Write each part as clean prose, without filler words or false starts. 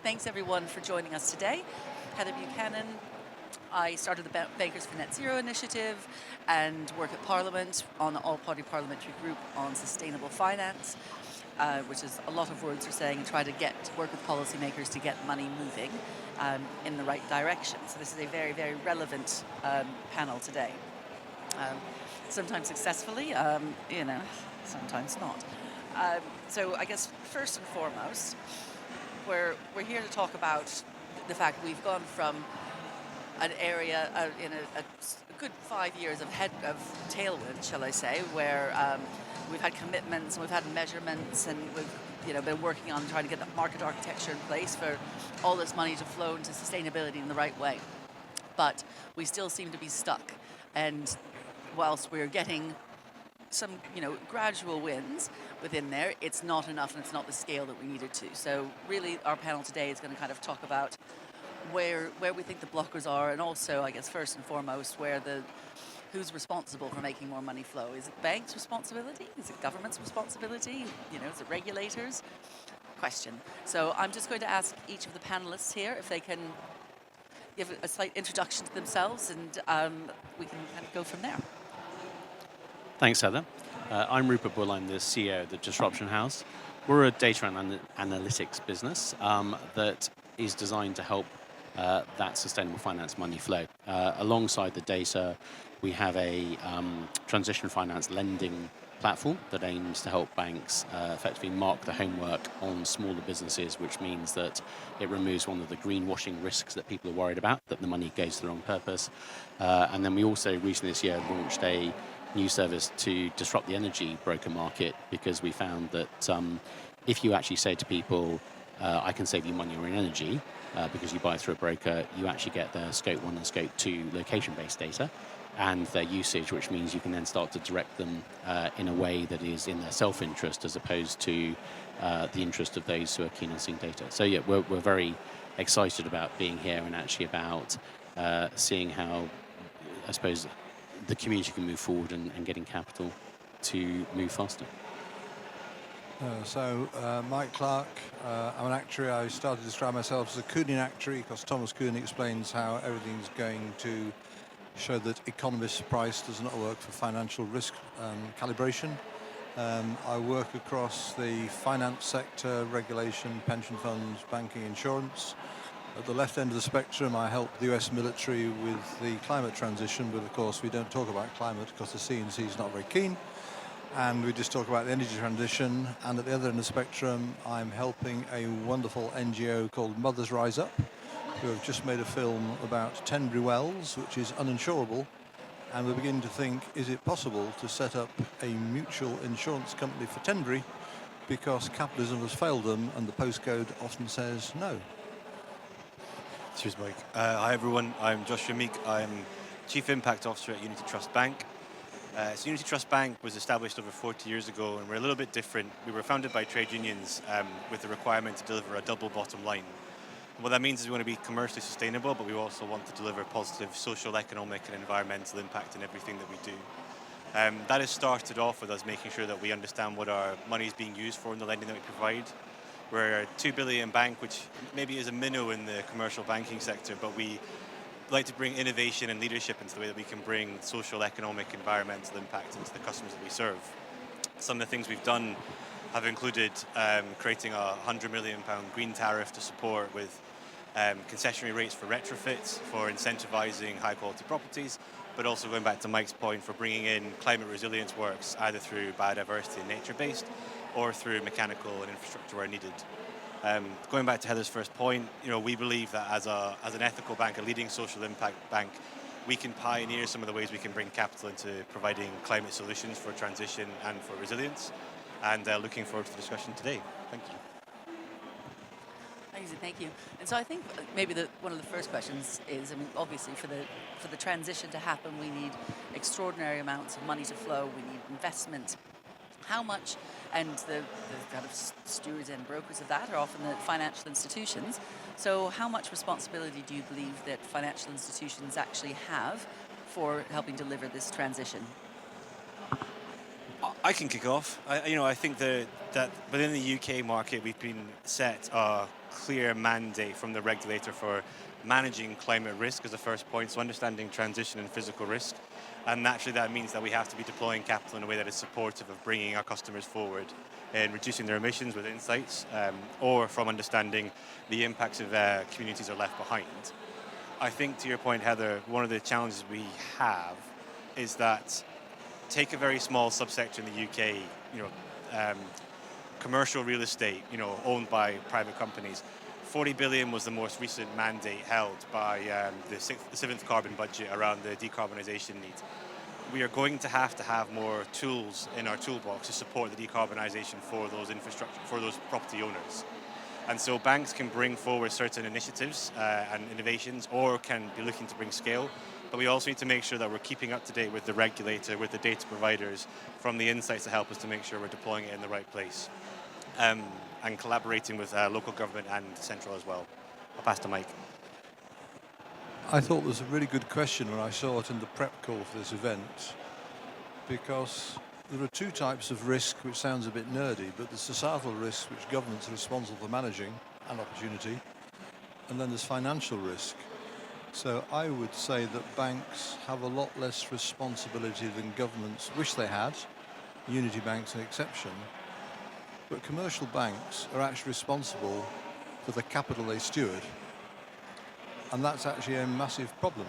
Thanks everyone for joining us today. Heather Buchanan. I started the Bankers for Net Zero initiative and work at Parliament on the all-party parliamentary group on sustainable finance, which is a lot of words are saying, and try to work with policymakers to get money moving in the right direction. So this is a very, very relevant panel today. Sometimes successfully, sometimes not. So I guess first and foremost, we're here to talk about the fact we've gone from an area in a good 5 years of tailwind, shall I say, where we've had commitments and we've had measurements and we've been working on trying to get that market architecture in place for all this money to flow into sustainability in the right way. But we still seem to be stuck. And whilst we're getting some gradual wins within there, it's not enough and it's not the scale that we needed to. So really our panel today is going to kind of talk about where we think the blockers are, and also I guess first and foremost who's responsible for making more money flow. Is it banks' responsibility? Is it government's responsibility? Is it regulators? Question. So I'm just going to ask each of the panelists here if they can give a slight introduction to themselves, and we can kind of go from there. Thanks, Heather. I'm Rupert Bull. I'm the CEO of the Disruption House. We're a data and analytics business that is designed to help that sustainable finance money flow. Alongside the data, we have a transition finance lending platform that aims to help banks effectively mark the homework on smaller businesses, which means that it removes one of the greenwashing risks that people are worried about, that the money goes to the wrong purpose. And then we also recently this year launched a new service to disrupt the energy broker market, because we found that if you actually say to people, I can save you money on energy, because you buy through a broker, you actually get their Scope 1 and Scope 2 location-based data and their usage, which means you can then start to direct them in a way that is in their self-interest as opposed to the interest of those who are keen on seeing data. So yeah, we're very excited about being here and actually about seeing how, I suppose, the community can move forward and getting capital to move faster. Mike Clark, I'm an actuary. I started to describe myself as a Kuhnian actuary because Thomas Kuhn explains how everything's going to show that economist price does not work for financial risk calibration. I work across the finance sector, regulation, pension funds, banking, insurance. At the left end of the spectrum, I help the US military with the climate transition, but of course we don't talk about climate because the C&C is not very keen. And we just talk about the energy transition. And at the other end of the spectrum, I'm helping a wonderful NGO called Mothers Rise Up, who have just made a film about Tenbury Wells, which is uninsurable. And we're beginning to think, is it possible to set up a mutual insurance company for Tenbury, because capitalism has failed them and the postcode often says no. Cheers, Mike. Hi, everyone. I'm Joshua Meek. I'm Chief Impact Officer at Unity Trust Bank. So Unity Trust Bank was established over 40 years ago, and we're a little bit different. We were founded by trade unions with the requirement to deliver a double bottom line. And what that means is we want to be commercially sustainable, but we also want to deliver positive social, economic, and environmental impact in everything that we do. That has started off with us making sure that we understand what our money is being used for in the lending that we provide. We're a $2 billion bank, which maybe is a minnow in the commercial banking sector, but we like to bring innovation and leadership into the way that we can bring social, economic, environmental impact into the customers that we serve. Some of the things we've done have included creating a £100 million green tariff to support with concessionary rates for retrofits, for incentivising high quality properties, but also going back to Mike's point, for bringing in climate resilience works either through biodiversity and nature-based or through mechanical and infrastructure where needed. Going back to Heather's first point, we believe that as an ethical bank, a leading social impact bank, we can pioneer some of the ways we can bring capital into providing climate solutions for transition and for resilience. And looking forward to the discussion today. Thank you. Amazing, thank you. And so I think maybe one of the first questions is, obviously for the transition to happen, we need extraordinary amounts of money to flow. We need investment. How much, and the kind of stewards and brokers of that are often the financial institutions. So how much responsibility do you believe that financial institutions actually have for helping deliver this transition? I can kick off. I think that within the UK market, we've been set a clear mandate from the regulator for managing climate risk as a first point, so understanding transition and physical risk. And naturally, that means that we have to be deploying capital in a way that is supportive of bringing our customers forward in reducing their emissions with insights, or from understanding the impacts of communities are left behind. I think, to your point, Heather, one of the challenges we have is that take a very small subsector in the UK, commercial real estate, owned by private companies. 40 billion was the most recent mandate held by the seventh carbon budget around the decarbonisation need. We are going to have more tools in our toolbox to support the decarbonisation for those infrastructure, for those property owners. And so banks can bring forward certain initiatives and innovations, or can be looking to bring scale. But we also need to make sure that we're keeping up to date with the regulator, with the data providers, from the insights to help us to make sure we're deploying it in the right place. And collaborating with local government and central as well. I'll pass to Mike. I thought it was a really good question when I saw it in the prep call for this event, because there are two types of risk, which sounds a bit nerdy, but there's societal risk, which governments are responsible for managing, and opportunity, and then there's financial risk. So I would say that banks have a lot less responsibility than governments wish they had, Unity Bank's an exception, but commercial banks are actually responsible for the capital they steward. And that's actually a massive problem,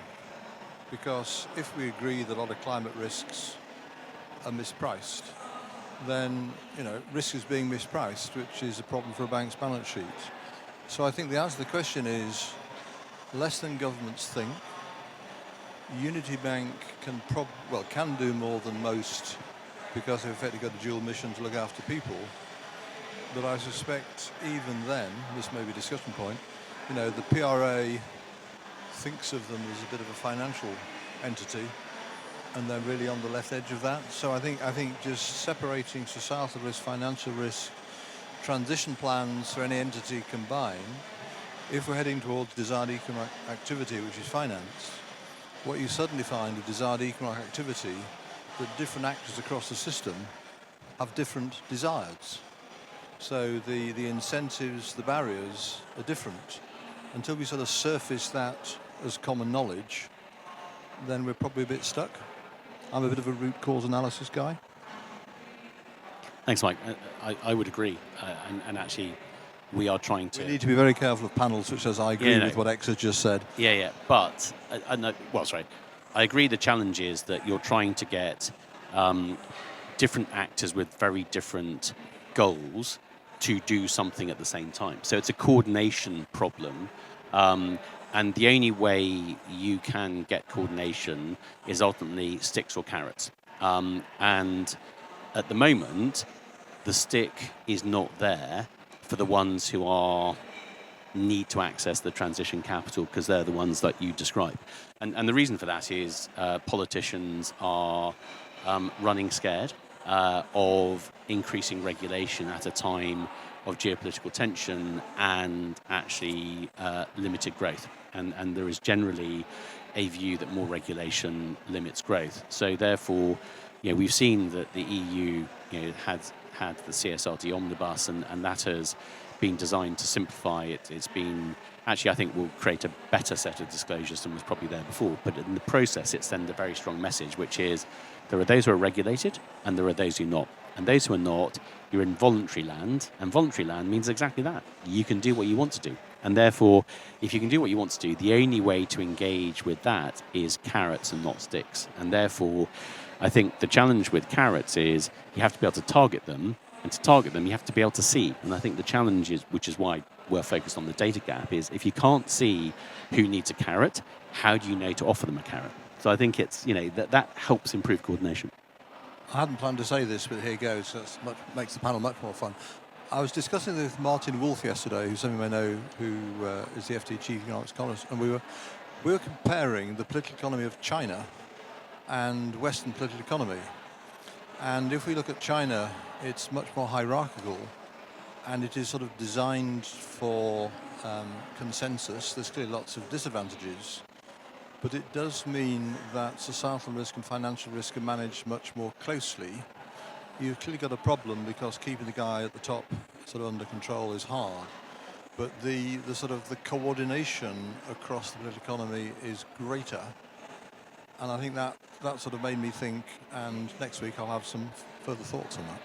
because if we agree that a lot of climate risks are mispriced, then risk is being mispriced, which is a problem for a bank's balance sheet. So I think the answer to the question is less than governments think. Unity Bank can do more than most, because they've effectively got a dual mission to look after people. But I suspect even then, this may be a discussion point, the PRA thinks of them as a bit of a financial entity, and they're really on the left edge of that. So I think just separating societal risk, financial risk, transition plans for any entity combined, if we're heading towards desired economic activity, which is finance, what you suddenly find with desired economic activity, that different actors across the system have different desires. So the incentives, the barriers are different. Until we sort of surface that as common knowledge, then we're probably a bit stuck. I'm a bit of a root cause analysis guy. Thanks, Mike. I would agree. And actually, we are trying to... We need to be very careful of panels which says, I agree with what X has just said. Yeah. But, I agree the challenge is that you're trying to get different actors with very different goals to do something at the same time. So it's a coordination problem. And the only way you can get coordination is ultimately sticks or carrots. And at the moment, the stick is not there for the ones who need to access the transition capital, because they're the ones that you describe. And the reason for that is politicians are running scared of increasing regulation at a time of geopolitical tension and actually limited growth. And there is generally a view that more regulation limits growth. So therefore, we've seen that the EU had the CSRD omnibus, and that has been designed to simplify it. It's been actually, I think, will create a better set of disclosures than was probably there before. But in the process, it sends a very strong message, which is there are those who are regulated and there are those who are not. And those who are not, you're in voluntary land, and voluntary land means exactly that. You can do what you want to do. And therefore, if you can do what you want to do, the only way to engage with that is carrots and not sticks. And therefore, I think the challenge with carrots is you have to be able to target them, and to target them, you have to be able to see. And I think the challenge is, which is why we're focused on the data gap, is if you can't see who needs a carrot, how do you know to offer them a carrot? So I think it's, that helps improve coordination. I hadn't planned to say this, but here goes. So it makes the panel much more fun. I was discussing with Martin Wolf yesterday, who some of you may know, who is the FT Chief Economics Economist, and we were comparing the political economy of China and Western political economy. And if we look at China, it's much more hierarchical, and it is sort of designed for consensus. There's clearly lots of disadvantages, but it does mean that societal risk and financial risk are managed much more closely, you've clearly got a problem because keeping the guy at the top sort of under control is hard. But the sort of the coordination across the political economy is greater. And I think that sort of made me think, and next week I'll have some further thoughts on that.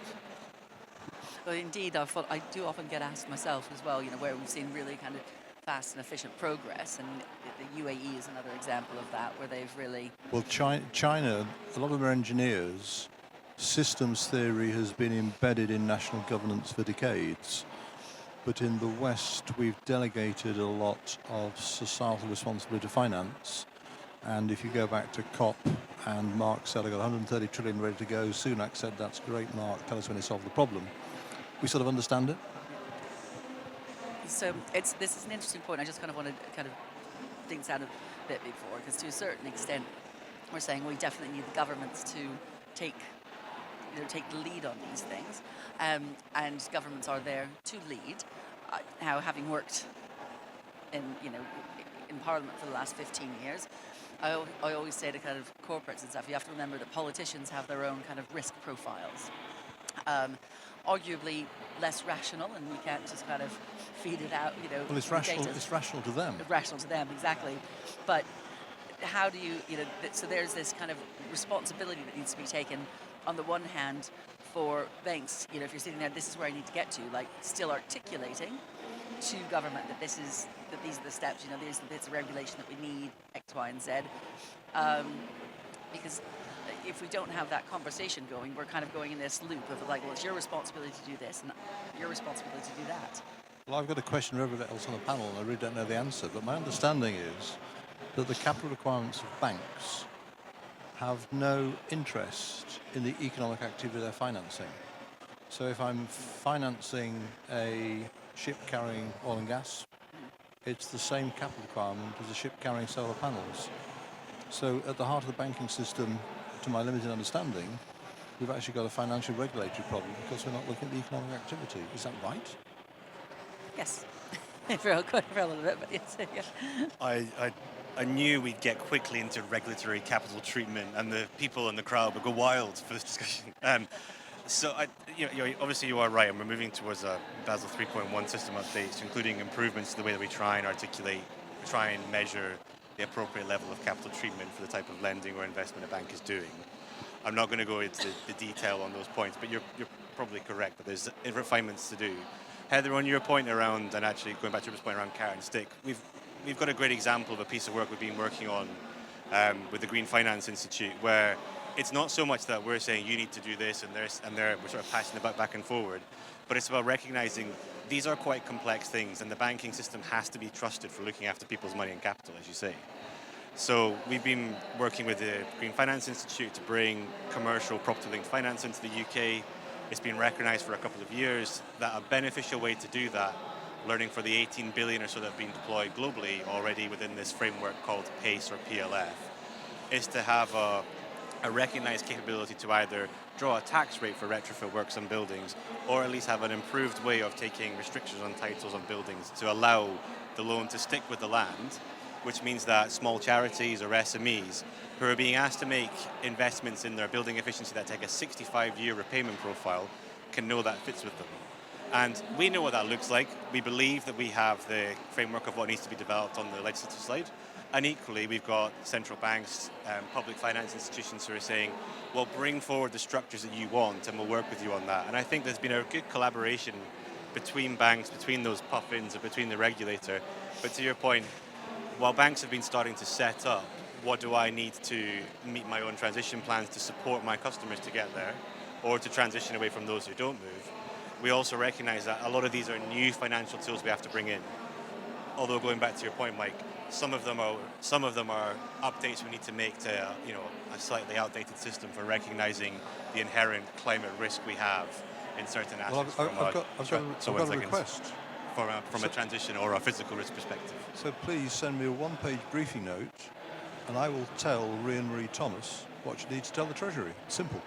Well, indeed, I do often get asked myself as well, where we've seen really kind of fast and efficient progress, and the UAE is another example of that, where they've really... Well, China, a lot of their engineers, systems theory has been embedded in national governance for decades. But in the West, we've delegated a lot of societal responsibility to finance. And if you go back to COP, and Mark said, I got 130 trillion ready to go. Sunak said, that's great, Mark, tell us when you solve the problem. We sort of understand it. So this is an interesting point. I just kind of want to kind of think this out a bit before, because to a certain extent, we're saying we definitely need the governments to take the lead on these things, and governments are there to lead. Now, having worked in Parliament for the last 15 years, I always say to kind of corporates and stuff, you have to remember that politicians have their own kind of risk profiles, arguably less rational, and we can't just kind of feed it out. Well, it's rational. It's rational to them. Rational to them, exactly. But how do you, so there's this kind of responsibility that needs to be taken on the one hand for banks, if you're sitting there, this is where I need to get to, like still articulating to government that these are the steps, these are the bits of regulation that we need, X, Y, and Z. Because if we don't have that conversation going, we're kind of going in this loop of like, well, it's your responsibility to do this and your responsibility to do that. Well, I've got a question for everybody else on the panel, and I really don't know the answer, but my understanding is that the capital requirements of banks have no interest in the economic activity they're financing. So if I'm financing a ship carrying oil and gas, it's the same capital requirement as a ship carrying solar panels. So at the heart of the banking system, to my limited understanding, we've actually got a financial regulatory problem because we're not looking at the economic activity. Is that right? Yes. for a little bit, but yes. Yeah. I knew we'd get quickly into regulatory capital treatment, and the people in the crowd would go wild for this discussion. So, obviously you are right, and we're moving towards a Basel 3.1 system updates, including improvements to the way that we try and articulate, try and measure the appropriate level of capital treatment for the type of lending or investment a bank is doing. I'm not going to go into the detail on those points, but you're probably correct that there's refinements to do. Heather, on your point around, and actually going back to your point around carrot and stick, we've got a great example of a piece of work we've been working on with the Green Finance Institute, where it's not so much that we're saying you need to do this and we're sort of passing it back and forward, but it's about recognizing these are quite complex things, and the banking system has to be trusted for looking after people's money and capital, as you say. So we've been working with the Green Finance Institute to bring commercial property-linked finance into the UK. It's been recognized for a couple of years that a beneficial way to do that, learning for the 18 billion or so that have been deployed globally already within this framework called PACE or PLF, is to have a recognized capability to either draw a tax rate for retrofit works on buildings, or at least have an improved way of taking restrictions on titles on buildings to allow the loan to stick with the land, which means that small charities or SMEs who are being asked to make investments in their building efficiency that take a 65-year repayment profile can know that fits with them. And we know what that looks like. We believe that we have the framework of what needs to be developed on the legislative slide. And equally, we've got central banks, public finance institutions who are saying, well, bring forward the structures that you want and we'll work with you on that. And I think there's been a good collaboration between banks, between those puff-ins, or between the regulator. But to your point, while banks have been starting to set up, what do I need to meet my own transition plans to support my customers to get there, or to transition away from those who don't move, we also recognize that a lot of these are new financial tools we have to bring in. Although going back to your point, Mike, some of them are updates we need to make to a slightly outdated system for recognizing the inherent climate risk we have in certain aspects. Well, I've got a request. From a transition or a physical risk perspective. So please send me a one-page briefing note, and I will tell Rhea Marie Thomas what she needs to tell the Treasury. Simple.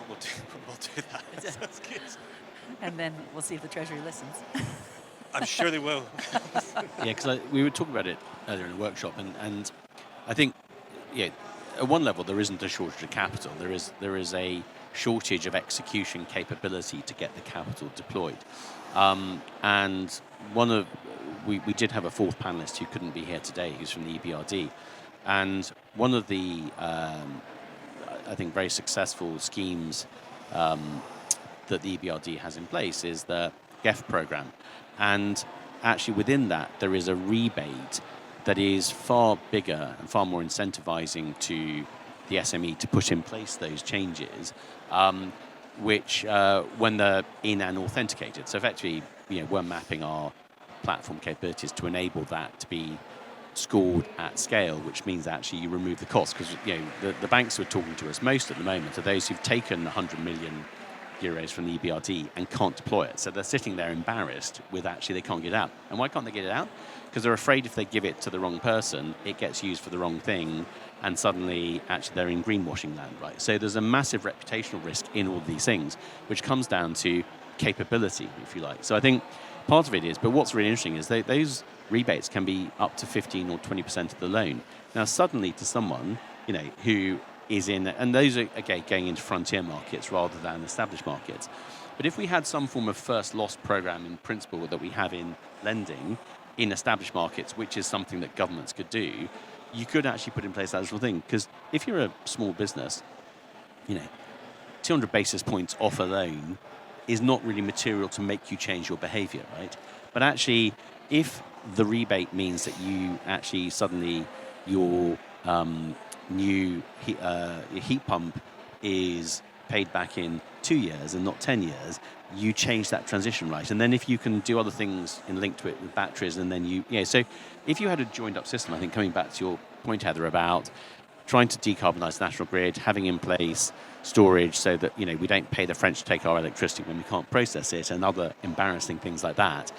We'll do that. That's good. And then we'll see if the Treasury listens. I'm sure they will. Yeah, because we were talking about it earlier in the workshop, and I think, at one level there isn't a shortage of capital. There is a shortage of execution capability to get the capital deployed. And we did have a fourth panelist who couldn't be here today, who's from the EBRD. And one of the, I think, very successful schemes that the EBRD has in place is the GEF program. And actually within that, there is a rebate that is far bigger and far more incentivizing to the SME to put in place those changes, which when they're in and authenticated. So effectively, we're mapping our platform capabilities to enable that to be scored at scale, which means actually you remove the cost, because the banks who are talking to us most at the moment are those who've taken 100 million euros from the EBRD and can't deploy it. So they're sitting there embarrassed with actually they can't get it out. And why can't they get it out? Because they're afraid if they give it to the wrong person, it gets used for the wrong thing, and suddenly actually they're in greenwashing land, right? So there's a massive reputational risk in all of these things, which comes down to capability, if you like. So I think part of it is, but what's really interesting is those rebates can be up to 15 or 20% of the loan. Now suddenly to someone, who is in, and those are again going into frontier markets rather than established markets. But if we had some form of first loss program in principle that we have in lending in established markets, which is something that governments could do, you could actually put in place that sort of thing. Because if you're a small business, 200 basis points off a loan is not really material to make you change your behavior, right? But actually, if the rebate means that you actually suddenly your new heat pump is paid back in 2 years and not 10 years, you change that transition, right? And then if you can do other things in link to it with batteries, and then so if you had a joined up system, I think coming back to your point, Heather, about trying to decarbonise the national grid, having in place storage so that, we don't pay the French to take our electricity when we can't process it, and other embarrassing things like that.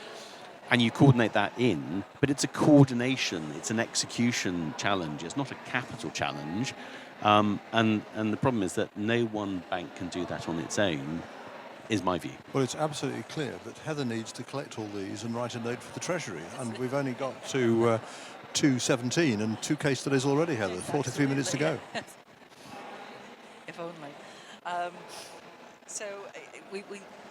And you coordinate that in, but it's a coordination, it's an execution challenge, it's not a capital challenge. And the problem is that no one bank can do that on its own, is my view. Well, it's absolutely clear that Heather needs to collect all these and write a note for the Treasury. And we've only got to 2:17 and 2 case studies already, Heather. 43 minutes to go. If only. So we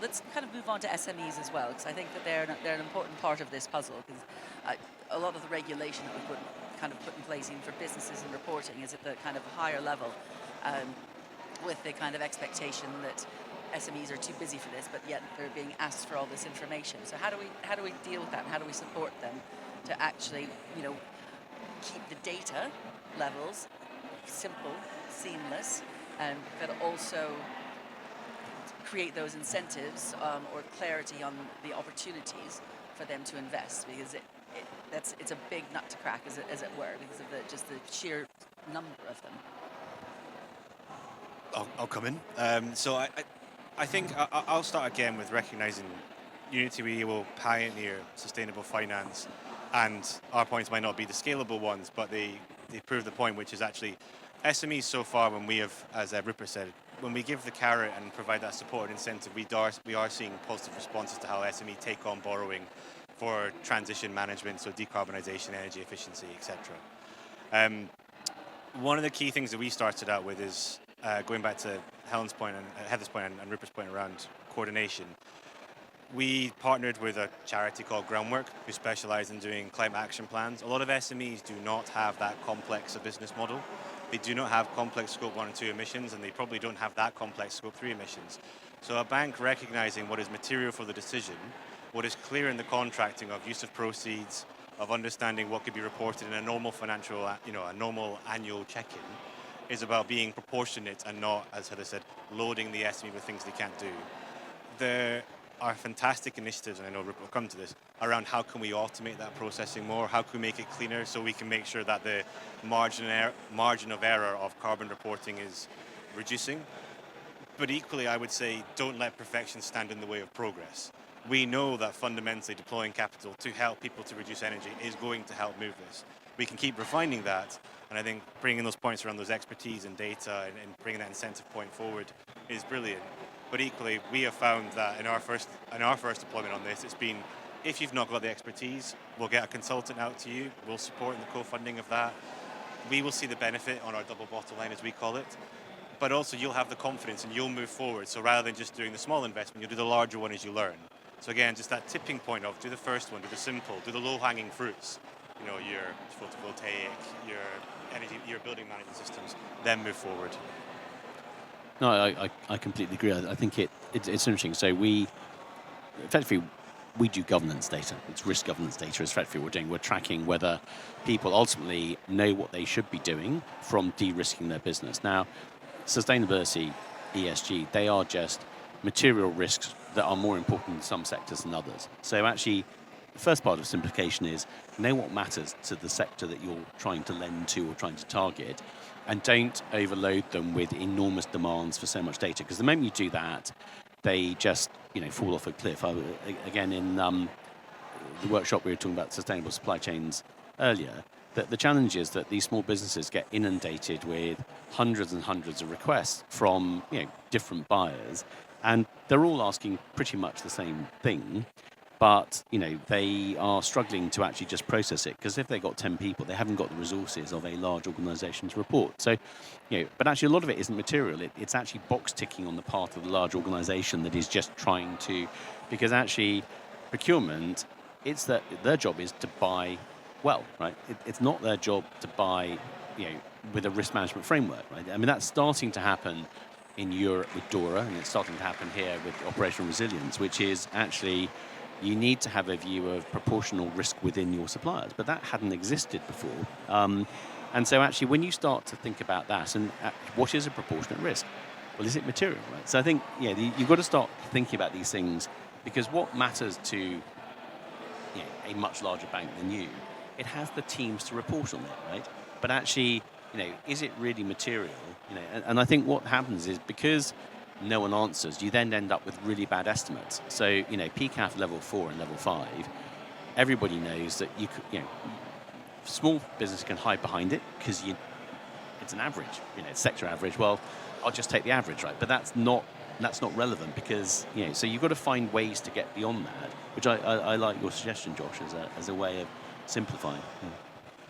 let's kind of move on to SMEs as well, because I think that they're an important part of this puzzle. Because a lot of the regulation that we put in place even for businesses and reporting is at the kind of higher level, with the kind of expectation that SMEs are too busy for this, but yet they're being asked for all this information. So how do we deal with that, and how do we support them to actually keep the data levels simple, seamless, but also create those incentives or clarity on the opportunities for them to invest, because it's a big nut to crack, as it were, because of just the sheer number of them. I'll come in. So I think I'll start again with recognising Unity we will pioneer sustainable finance, and our points might not be the scalable ones, but they prove the point, which is actually SMEs so far, when we have, as Rupert said, when we give the carrot and provide that support and incentive, we are seeing positive responses to how SME take on borrowing for transition management, so decarbonisation, energy efficiency, etc. One of the key things that we started out with is going back to Helen's point and Heather's point and Rupert's point around coordination. We partnered with a charity called Groundwork, who specialise in doing climate action plans. A lot of SMEs do not have that complex a business model. They do not have complex Scope 1 and 2 emissions, and they probably don't have that complex Scope 3 emissions. So a bank recognising what is material for the decision, what is clear in the contracting of use of proceeds, of understanding what could be reported in a normal financial, a normal annual check-in, is about being proportionate and not, as Heather said, loading the SME with things they can't do. There are fantastic initiatives, and I know Rupert will come to this, around how can we automate that processing more, how can we make it cleaner so we can make sure that the margin of error of carbon reporting is reducing. But equally, I would say, don't let perfection stand in the way of progress. We know that fundamentally deploying capital to help people to reduce energy is going to help move this. We can keep refining that, and I think bringing those points around those expertise and data and bringing that incentive point forward is brilliant. But equally, we have found that in our first deployment on this, it's been, if you've not got the expertise, we'll get a consultant out to you, we'll support in the co-funding of that. We will see the benefit on our double bottom line, as we call it. but also you'll have the confidence and you'll move forward. So rather than just doing the small investment, you'll do the larger one as you learn. So again, just that tipping point of do the first one, do the simple, do the low-hanging fruits, you know, your photovoltaic, your energy, your building management systems, then move forward. No, I completely agree. I think it's interesting. So effectively, we do governance data. It's risk governance data. It's effectively what we're doing. We're tracking whether people ultimately know what they should be doing from de-risking their business. Now, sustainability, ESG, they are just material risks that are more important in some sectors than others. So actually, the first part of simplification is know what matters to the sector that you're trying to lend to or trying to target, and don't overload them with enormous demands for so much data. Because the moment you do that, they just fall off a cliff. Again, in the workshop we were talking about sustainable supply chains earlier, that the challenge is that these small businesses get inundated with hundreds and hundreds of requests from different buyers, and they're all asking pretty much the same thing. But they are struggling to actually just process it, because if they've got 10 people, they haven't got the resources of a large organisation to report. So, but actually a lot of it isn't material. It's actually box ticking on the part of the large organisation that is just trying to, because actually procurement, it's that their job is to buy well, right? It's not their job to buy, with a risk management framework, right? I mean, that's starting to happen in Europe with DORA, and it's starting to happen here with operational resilience, which is actually, you need to have a view of proportional risk within your suppliers, but that hadn't existed before. And so actually, when you start to think about that, and what is a proportionate risk? Well, is it material, right? So I think, you've got to start thinking about these things, because what matters to a much larger bank than you, it has the teams to report on it, right? But actually, is it really material? And I think what happens is, because no one answers, you then end up with really bad estimates. So, PCAF level 4 and level 5, everybody knows that small business can hide behind it because it's an average, it's sector average. Well, I'll just take the average, right? But that's not relevant, because, so you've got to find ways to get beyond that, which I like your suggestion, Josh, as a way of simplifying.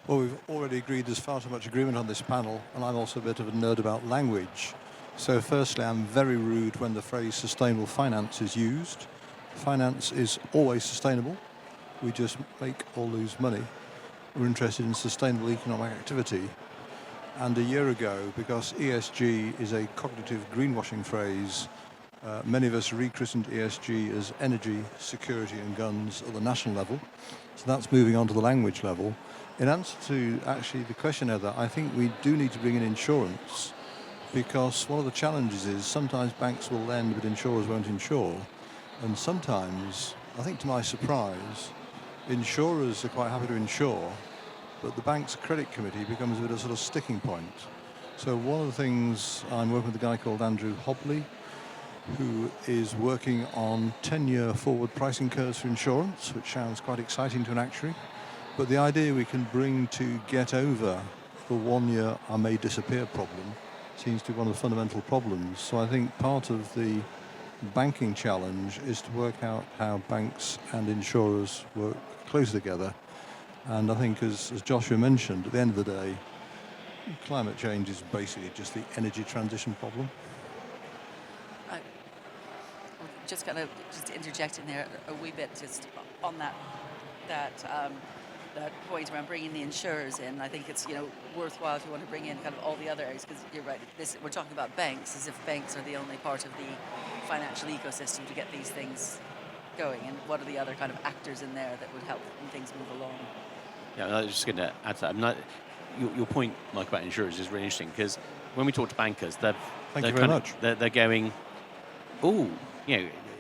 Well, we've already agreed there's far too much agreement on this panel, and I'm also a bit of a nerd about language. So firstly, I'm very rude when the phrase sustainable finance is used. Finance is always sustainable. We just make or lose money. We're interested in sustainable economic activity. And a year ago, because ESG is a cognitive greenwashing phrase, many of us rechristened ESG as energy, security and guns at the national level. So that's moving on to the language level. In answer to actually the question, Heather, I think we do need to bring in insurance, because one of the challenges is sometimes banks will lend but insurers won't insure. And sometimes, I think to my surprise, insurers are quite happy to insure, but the bank's credit committee becomes a bit of a sort of sticking point. So one of the things, I'm working with a guy called Andrew Hobley, who is working on 10-year forward pricing curves for insurance, which sounds quite exciting to an actuary. But the idea we can bring to get over the 1 year I may disappear problem seems to be one of the fundamental problems. So I think part of the banking challenge is to work out how banks and insurers work close together. And I think, as Joshua mentioned, at the end of the day, climate change is basically just the energy transition problem. Just to interject in there a wee bit, just on that point around bringing the insurers in. I think it's worthwhile if you want to bring in kind of all the other areas, because you're right. We're talking about banks as if banks are the only part of the financial ecosystem to get these things going. And what are the other kind of actors in there that would help when things move along? Yeah, I was just going to add to that. Your point, Mike, about insurers is really interesting, because when we talk to bankers, they're going,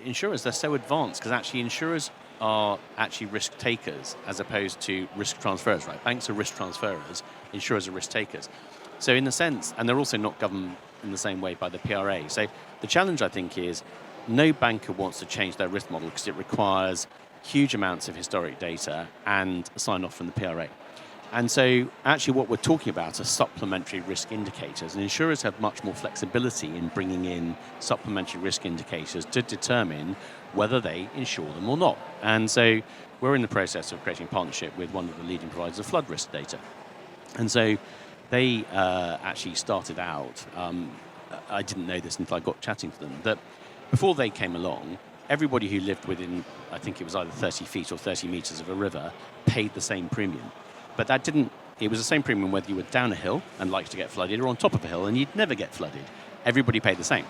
insurers, they're so advanced, because actually insurers are actually risk takers as opposed to risk transferers, right? Banks are risk transferers, insurers are risk takers. So in a sense, and they're also not governed in the same way by the PRA. So the challenge, I think, is no banker wants to change their risk model because it requires huge amounts of historic data and a sign-off from the PRA. And so actually what we're talking about are supplementary risk indicators, and insurers have much more flexibility in bringing in supplementary risk indicators to determine whether they insure them or not. And so we're in the process of creating a partnership with one of the leading providers of flood risk data. And so they actually started out I didn't know this until I got chatting to them, that before they came along, everybody who lived within, I think it was either 30 feet or 30 meters of a river, paid the same premium. But that didn't, it was the same premium whether you were down a hill and liked to get flooded or on top of a hill and you'd never get flooded. Everybody paid the same.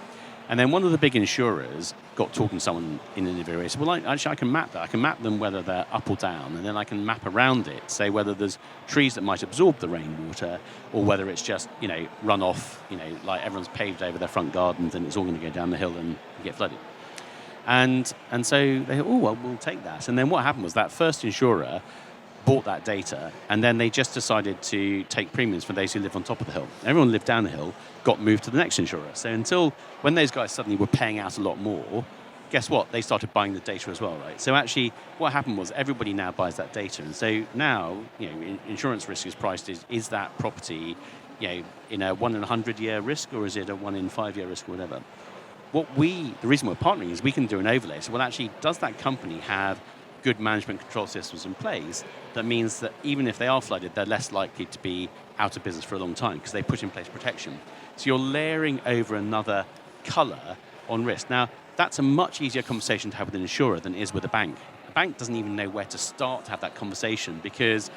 And then one of the big insurers got talking to someone in an area. He said, well, actually, I can map that. I can map them whether they're up or down, and then I can map around it, say whether there's trees that might absorb the rainwater or whether it's just, run off, like everyone's paved over their front gardens and it's all going to go down the hill and get flooded. And so they thought, oh, well, we'll take that. And then what happened was that first insurer bought that data, and then they just decided to take premiums for those who live on top of the hill. Everyone who lived down the hill got moved to the next insurer. So until when those guys suddenly were paying out a lot more, guess what? They started buying the data as well, right? So actually what happened was everybody now buys that data. And so now, insurance risk is priced is that property, in a 1 in 100 year risk, or is it a 1 in 5 year risk or whatever? The reason we're partnering is we can do an overlay. So, well, actually, does that company have good management control systems in place that means that even if they are flooded, they're less likely to be out of business for a long time because they put in place protection. So you're layering over another colour on risk. Now, that's a much easier conversation to have with an insurer than it is with a bank. A bank doesn't even know where to start to have that conversation because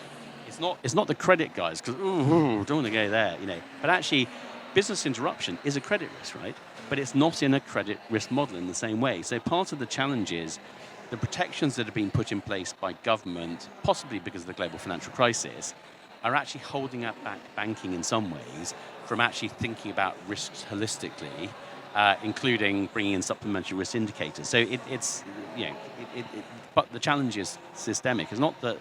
it's not the credit guys, because, don't want to go there, But actually, business interruption is a credit risk, right? But it's not in a credit risk model in the same way. So part of the challenge is the protections that have been put in place by government, possibly because of the global financial crisis, are actually holding up back banking in some ways from actually thinking about risks holistically, including bringing in supplementary risk indicators. So but the challenge is systemic. It's not that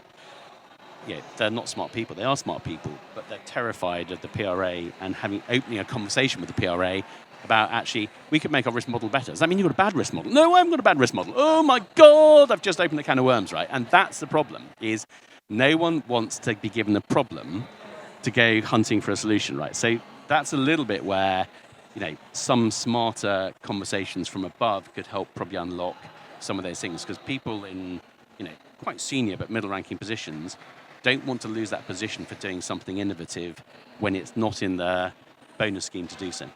they're not smart people. They are smart people, but they're terrified of the PRA and opening a conversation with the PRA about actually, we could make our risk model better. Does that mean you've got a bad risk model? No, I haven't got a bad risk model. Oh my God, I've just opened a can of worms, right? And that's the problem, is no one wants to be given a problem to go hunting for a solution, right? So that's a little bit where, some smarter conversations from above could help probably unlock some of those things, because people in, quite senior but middle-ranking positions don't want to lose that position for doing something innovative when it's not in the bonus scheme to do so.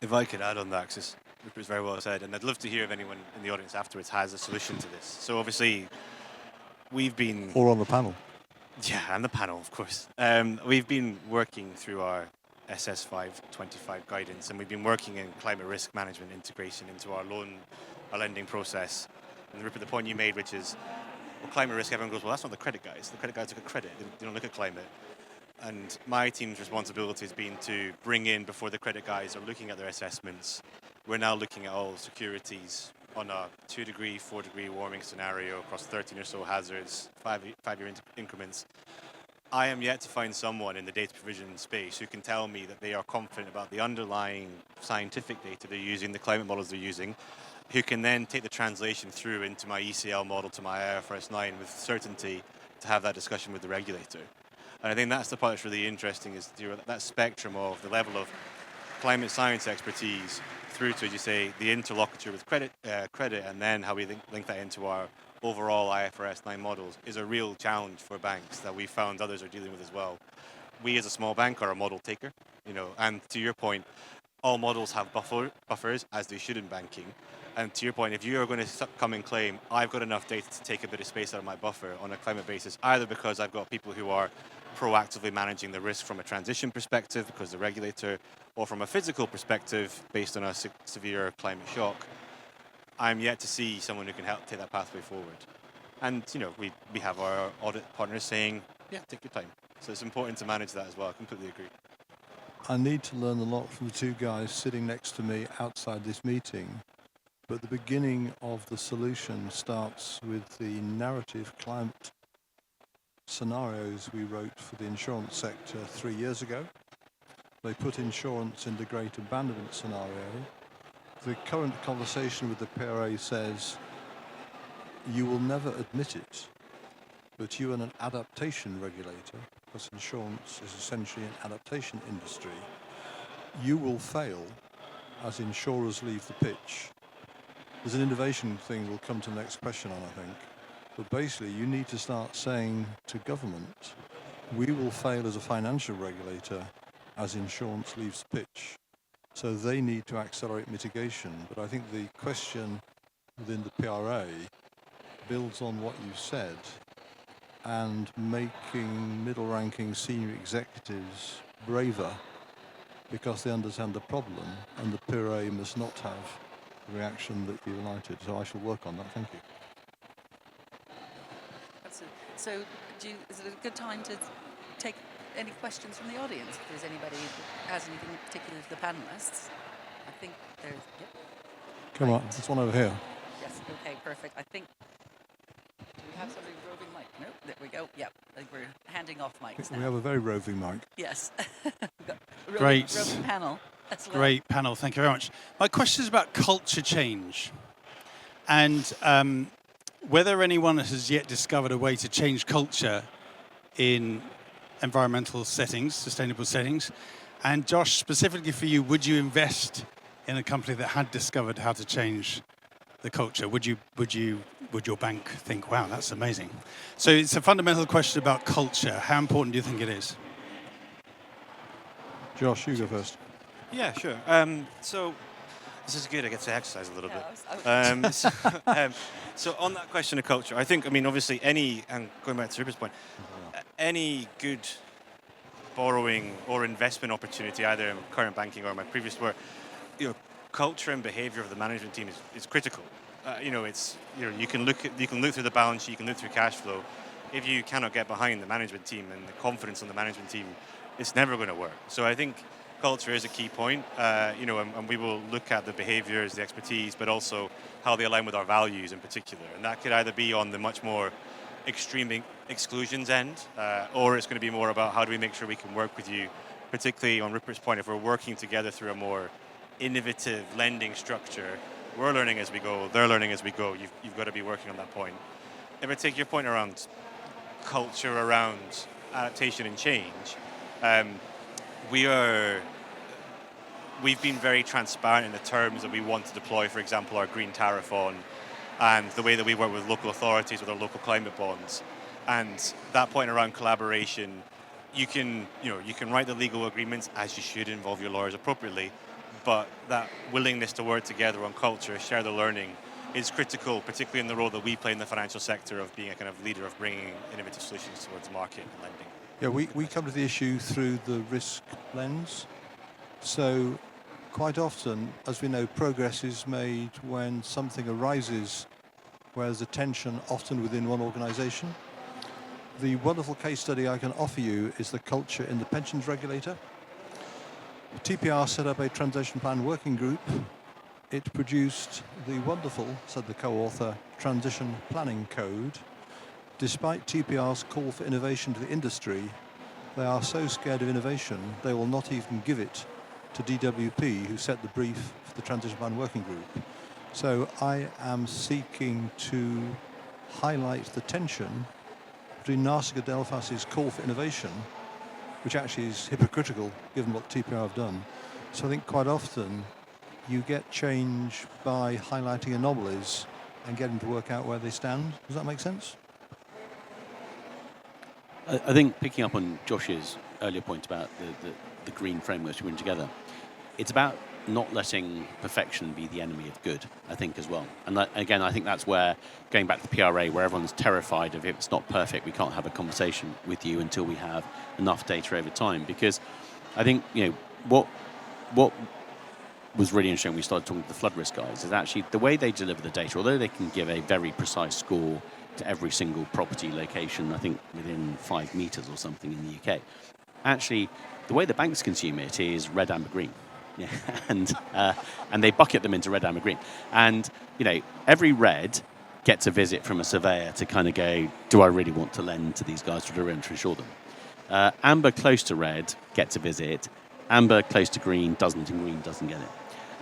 If I could add on that, because Rupert's very well said, and I'd love to hear if anyone in the audience afterwards has a solution to this. So obviously, we've been... Or on the panel. Yeah, and the panel, of course. We've been working through our SS525 guidance, and we've been working in climate risk management integration into our lending process. And Rupert, the point you made, which is, well, climate risk, everyone goes, well, that's not the credit guys. The credit guys look at credit. They don't look at climate. And my team's responsibility has been to bring in, before the credit guys are looking at their assessments, we're now looking at all securities on a 2-degree, 4-degree warming scenario across 13 or so hazards, five-year increments. I am yet to find someone in the data provision space who can tell me that they are confident about the underlying scientific data they're using, the climate models they're using, who can then take the translation through into my ECL model to my IFRS 9 with certainty to have that discussion with the regulator. And I think that's the part that's really interesting, is that spectrum of the level of climate science expertise through to, as you say, the interlocutor with credit, and then how we link that into our overall IFRS 9 models is a real challenge for banks that we found others are dealing with as well. We as a small bank are a model taker, and to your point, all models have buffers, as they should in banking. And to your point, if you are going to come and claim, I've got enough data to take a bit of space out of my buffer on a climate basis, either because I've got people who are proactively managing the risk from a transition perspective because the regulator, or from a physical perspective based on a severe climate shock, I'm yet to see someone who can help take that pathway forward. And we have our audit partners saying, yeah, take your time. So it's important to manage that as well. I completely agree. I need to learn a lot from the two guys sitting next to me outside this meeting. But the beginning of the solution starts with the narrative climate scenarios we wrote for the insurance sector 3 years ago. They put insurance in the great abandonment scenario. The current conversation with the PRA says you will never admit it, but you are an adaptation regulator, because insurance is essentially an adaptation industry. You will fail as insurers leave the pitch. There's an innovation thing we'll come to the next question on, I think. But basically, you need to start saying to government, we will fail as a financial regulator as insurance leaves the pitch. So they need to accelerate mitigation. But I think the question within the PRA builds on what you said, and making middle-ranking senior executives braver because they understand the problem, and the PRA must not have the reaction that you highlighted. So I shall work on that. Thank you. So is it a good time to take any questions from the audience? If there's anybody that has anything particular to the panelists, I think there's. Yep. Come on, there's one over here. Yes. Okay. Perfect. I think. Do we have somebody with roving mic? No. There we go. Yep. I think we're handing off mics now. We have a very roving mic. Yes. Great. Roving panel. As well. Great panel, thank you very much. My question is about culture change, and whether anyone has yet discovered a way to change culture in environmental settings, sustainable settings. And Josh, specifically for you, would you invest in a company that had discovered how to change the culture? Would your bank think, wow, that's amazing? So it's a fundamental question about culture. How important do you think it is? Josh, you go first. Yeah, sure. So this is good. I get to exercise a little Yeah, bit. So on that question of culture, I think, obviously and going back to Rupert's point, any good borrowing or investment opportunity, either in current banking or my previous work, culture and behavior of the management team is critical. You can look through the balance sheet, you can look through cash flow. If you cannot get behind the management team and the confidence on the management team, it's never going to work. So I think culture is a key point, and we will look at the behaviors, the expertise, but also how they align with our values in particular. And that could either be on the much more extreme exclusions end, or it's going to be more about how do we make sure we can work with you, particularly on Rupert's point, if we're working together through a more innovative lending structure, we're learning as we go, they're learning as we go, you've got to be working on that point. If I take your point around culture, around adaptation and change, we've been very transparent in the terms that we want to deploy, for example, our green tariff on, and the way that we work with local authorities with our local climate bonds. And that point around collaboration, you can write the legal agreements as you should, involve your lawyers appropriately, but that willingness to work together on culture, share the learning, is critical, particularly in the role that we play in the financial sector of being a kind of leader of bringing innovative solutions towards market and lending. Yeah, we come to the issue through the risk lens. So quite often, as we know, progress is made when something arises where there's a tension, often within one organisation. The wonderful case study I can offer you is the culture in the pensions regulator. TPR set up a transition plan working group. It produced the wonderful, said the co-author, transition planning code. Despite TPR's call for innovation to the industry, they are so scared of innovation, they will not even give it to DWP, who set the brief for the transition plan working group. So I am seeking to highlight the tension between Narciga Delphas's call for innovation, which actually is hypocritical given what TPR have done. So I think quite often you get change by highlighting anomalies and getting to work out where they stand. Does that make sense? I think picking up on Josh's earlier point about the green frameworks we bring together, it's about not letting perfection be the enemy of good, I think, as well. And again, I think that's where, going back to the PRA, where everyone's terrified of if it's not perfect, we can't have a conversation with you until we have enough data over time. Because I think, what was really interesting when we started talking to the flood risk guys is actually the way they deliver the data, although they can give a very precise score to every single property location, I think within 5 meters or something in the UK. Actually, the way the banks consume it is red, amber, green. Yeah, and they bucket them into red, amber, green. And, every red gets a visit from a surveyor to kind of go, do I really want to lend to these guys, or do I want to insure them? Amber close to red gets a visit. Amber close to green doesn't, and green doesn't get it.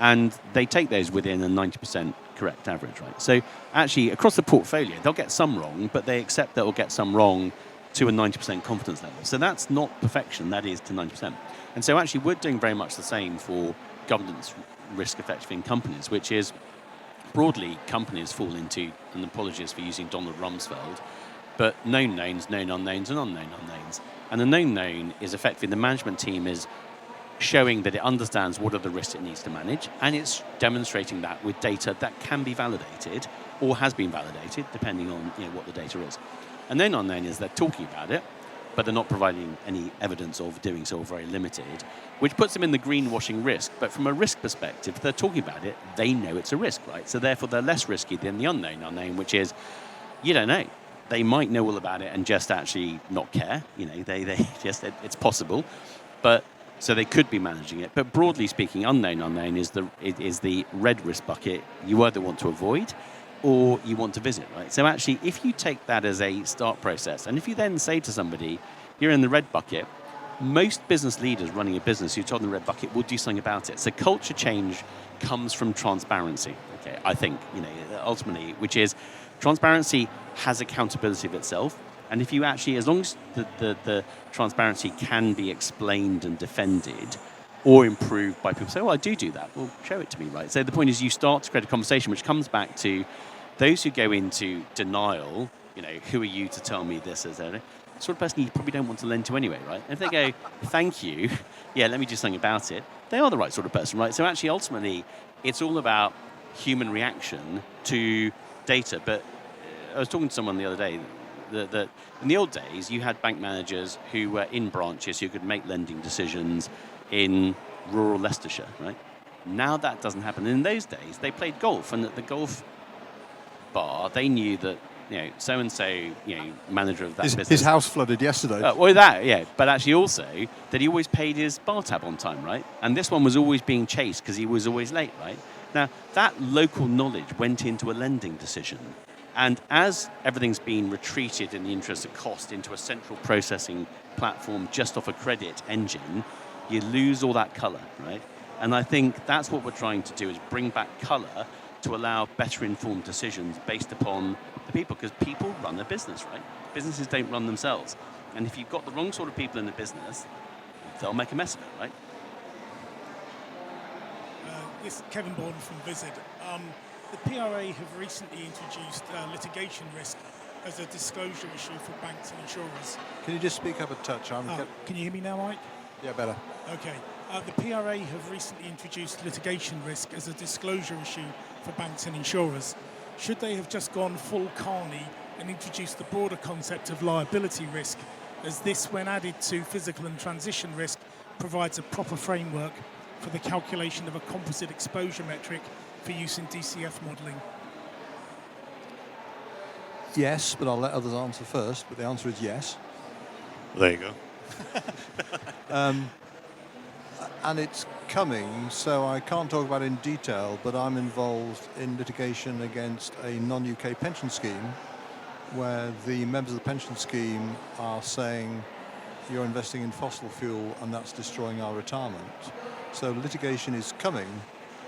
And they take those within a 90% correct average, right? So actually, across the portfolio, they'll get some wrong, but they accept that they'll get some wrong to a 90% confidence level. So that's not perfection, that is to 90%. And so actually, we're doing very much the same for governance risk effective in companies, which is broadly companies fall into, and apologies for using Donald Rumsfeld, but known knowns, known unknowns, and unknown unknowns. And the known known is effectively the management team is showing that it understands what are the risks it needs to manage, and it's demonstrating that with data that can be validated or has been validated, depending on what the data is. And then unknown is they're talking about it, but they're not providing any evidence of doing so, or very limited, which puts them in the greenwashing risk. But from a risk perspective, if they're talking about it, they know it's a risk, right? So therefore, they're less risky than the unknown, which is you don't know. They might know all about it and just actually not care. They just it's possible, but so they could be managing it. But broadly speaking, unknown is the red risk bucket you either want to avoid or you want to visit, right? So actually, if you take that as a start process, and if you then say to somebody, you're in the red bucket, most business leaders running a business who told them the red bucket will do something about it. So culture change comes from transparency, okay, I think, ultimately, which is transparency has accountability of itself. And if you actually, as long as the transparency can be explained and defended or improved by people say, I do that, well, show it to me, right? So the point is you start to create a conversation which comes back to those who go into denial, who are you to tell me this as a sort of person you probably don't want to lend to anyway, right? And if they go, thank you, let me do something about it, they are the right sort of person, right? So actually, ultimately, it's all about human reaction to data. But I was talking to someone the other day that in the old days, you had bank managers who were in branches who could make lending decisions in rural Leicestershire, right? Now that doesn't happen. In those days, they played golf, and at the golf bar, they knew that so-and-so, manager of that business. His house flooded yesterday. But actually also that he always paid his bar tab on time, right? And this one was always being chased because he was always late, right? Now, that local knowledge went into a lending decision. And as everything's been retreated in the interest of cost into a central processing platform just off a credit engine, you lose all that colour, right? And I think that's what we're trying to do, is bring back colour to allow better informed decisions based upon the people, because people run a business, right? Businesses don't run themselves. And if you've got the wrong sort of people in the business, they'll make a mess of it, right? This is Kevin Borden from Visid. The PRA have recently introduced litigation risk as a disclosure issue for banks and insurers. Can you just speak up a touch? Can you hear me now, Mike? Yeah, better. Okay. The PRA have recently introduced litigation risk as a disclosure issue for banks and insurers. Should they have just gone full carny and introduced the broader concept of liability risk, as this, when added to physical and transition risk, provides a proper framework for the calculation of a composite exposure metric for use in DCF modelling? Yes, but I'll let others answer first. But the answer is yes. Well, there you go. And it's coming, so I can't talk about it in detail, but I'm involved in litigation against a non-UK pension scheme where the members of the pension scheme are saying you're investing in fossil fuel and that's destroying our retirement. So litigation is coming,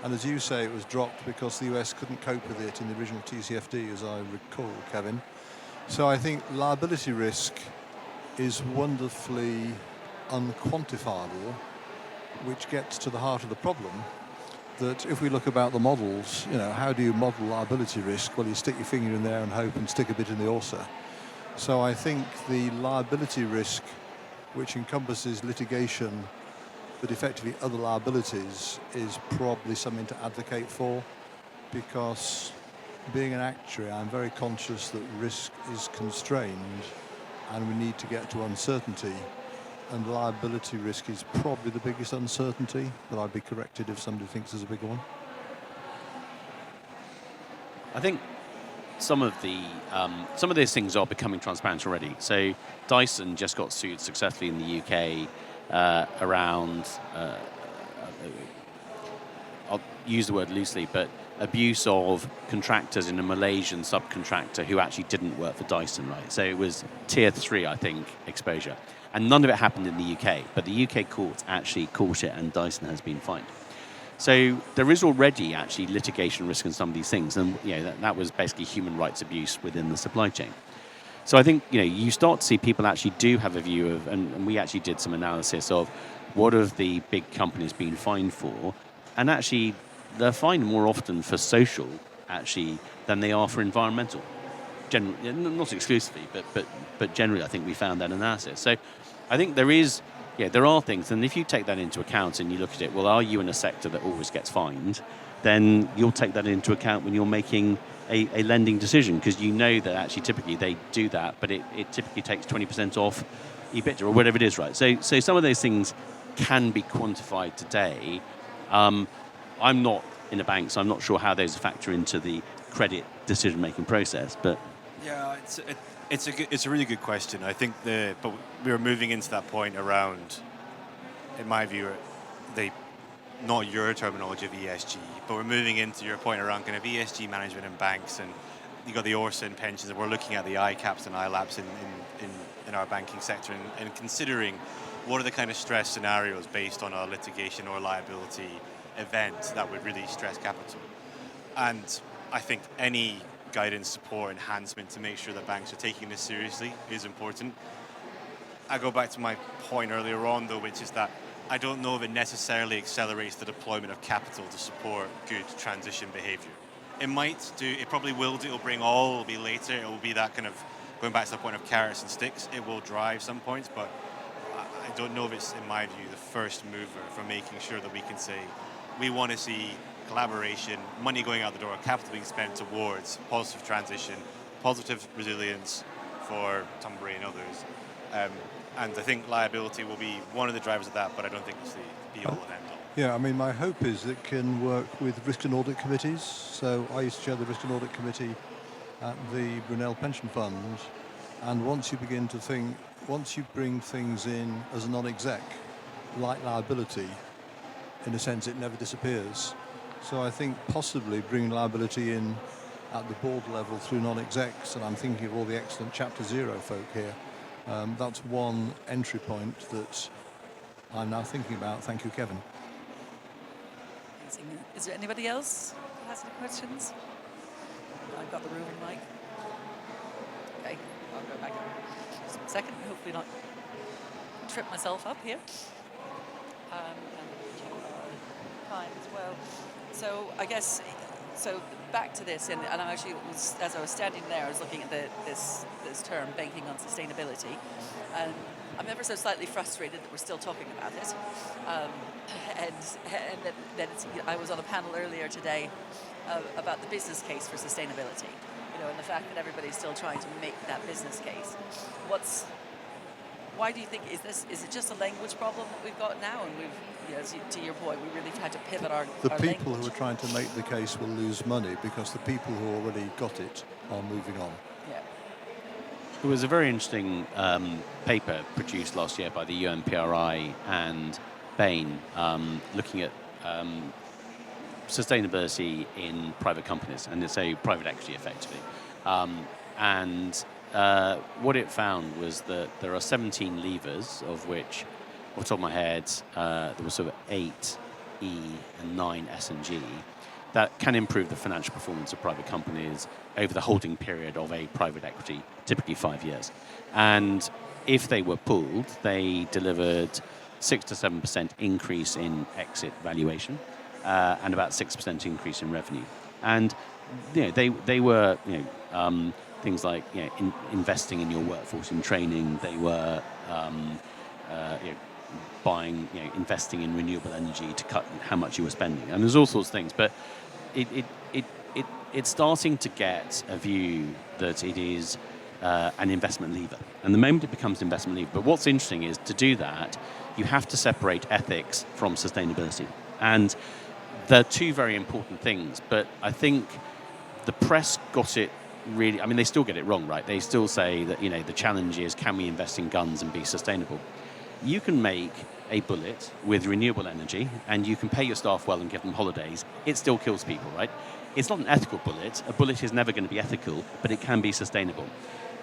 and as you say, it was dropped because the US couldn't cope with it in the original TCFD, as I recall, Kevin. So I think liability risk is wonderfully unquantifiable, which gets to the heart of the problem, that if we look about the models, how do you model liability risk? Well, you stick your finger in there and hope and stick a bit in the ulcer. So I think the liability risk, which encompasses litigation, but effectively other liabilities, is probably something to advocate for, because being an actuary, I'm very conscious that risk is constrained and we need to get to uncertainty. And liability risk is probably the biggest uncertainty, but I'd be corrected if somebody thinks there's a big one. I think some of these things are becoming transparent already. So Dyson just got sued successfully in the UK around, I'll use the word loosely, but abuse of contractors in a Malaysian subcontractor who actually didn't work for Dyson, right? So it was tier 3, I think, exposure. And none of it happened in the UK, but the UK court actually caught it and Dyson has been fined. So there is already actually litigation risk in some of these things, and that was basically human rights abuse within the supply chain. So I think you start to see people actually do have a view of, and we actually did some analysis of what have the big companies been fined for, and actually they're fined more often for social actually than they are for environmental. Generally, not exclusively, but generally I think we found that analysis. So I think there is there are things, and if you take that into account and you look at it, well, are you in a sector that always gets fined? Then you'll take that into account when you're making a lending decision, because you know that actually typically they do that, but it typically takes 20% off EBITDA or whatever it is, right? So some of those things can be quantified today. I'm not in a bank, so I'm not sure how those factor into the credit decision-making process, but... Yeah, it's a really good question. I think but we were moving into that point around, in my view, not your terminology of ESG, but we're moving into your point around kind of ESG management in banks, and you got the ORSA and pensions, and we're looking at the ICAPs and ILAPs in our banking sector, and considering what are the kind of stress scenarios based on a litigation or liability event that would really stress capital. And I think any guidance, support, enhancement to make sure that banks are taking this seriously is important. I go back to my point earlier on, though, which is that I don't know if it necessarily accelerates the deployment of capital to support good transition behavior. It might do, it probably will do, it'll be later, it will be that kind of, going back to the point of carrots and sticks, it will drive some points, but I don't know if it's, in my view, the first mover for making sure that we can say, we want to see collaboration, money going out the door, capital being spent towards positive transition, positive resilience for Tunbury and others. And I think liability will be one of the drivers of that, but I don't think it's the be-all and end-all. Yeah, I mean, my hope is it can work with risk and audit committees. So I used to chair the risk and audit committee at the Brunel Pension Fund, and once you bring things in as a non-exec, like liability, in a sense, it never disappears. So I think possibly bringing liability in at the board level through non-execs, and I'm thinking of all the excellent Chapter Zero folk here, that's one entry point that I'm now thinking about. Thank you, Kevin. Is there anybody else who has any questions? I've got the roving mic. Okay, I'll go back just a second, hopefully not trip myself up here. And check our time as well. So I guess, back to this, and I actually, as I was standing there, I was looking at this term, banking on sustainability, and I'm ever so slightly frustrated that we're still talking about it. And that it's, I was on a panel earlier today about the business case for sustainability, and the fact that everybody's still trying to make that business case. Why do you think, is it just a language problem that we've got now, and to your point, we really had to pivot our people language? who are trying to make the case will lose money because the people who already got it are moving on. Yeah. There was a very interesting paper produced last year by the UNPRI and Bain looking at sustainability in private companies, and it's a private equity effectively. What it found was that there are 17 levers, of which, off the top of my head, there was sort of 8 E and 9 S and G, that can improve the financial performance of private companies over the holding period of a private equity, typically 5 years. And if they were pooled, they delivered 6 to 7% increase in exit valuation and about 6% increase in revenue. And they were things like investing in your workforce in training. They were buying, investing in renewable energy to cut how much you were spending. And there's all sorts of things, but it's starting to get a view that it is an investment lever. And the moment it becomes an investment lever, but what's interesting is to do that, you have to separate ethics from sustainability. And they're two very important things, but I think the press got it really, they still get it wrong, right? They still say that, the challenge is, can we invest in guns and be sustainable? You can make a bullet with renewable energy and you can pay your staff well and give them holidays. It still kills people, right? It's not an ethical bullet. A bullet is never going to be ethical, but it can be sustainable.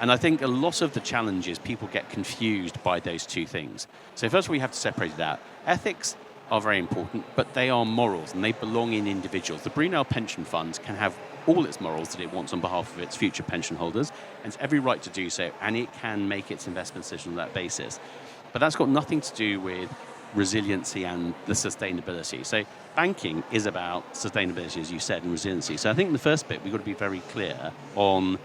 And I think a lot of the challenge is people get confused by those two things. So first of all, you have to separate it out. Ethics are very important, but they are morals and they belong in individuals. The Brunel Pension Fund can have all its morals that it wants on behalf of its future pension holders, and it's every right to do so, and it can make its investment decision on that basis. But that's got nothing to do with resiliency and the sustainability. So banking is about sustainability, as you said, and resiliency. So I think in the first bit, we've got to be very clear on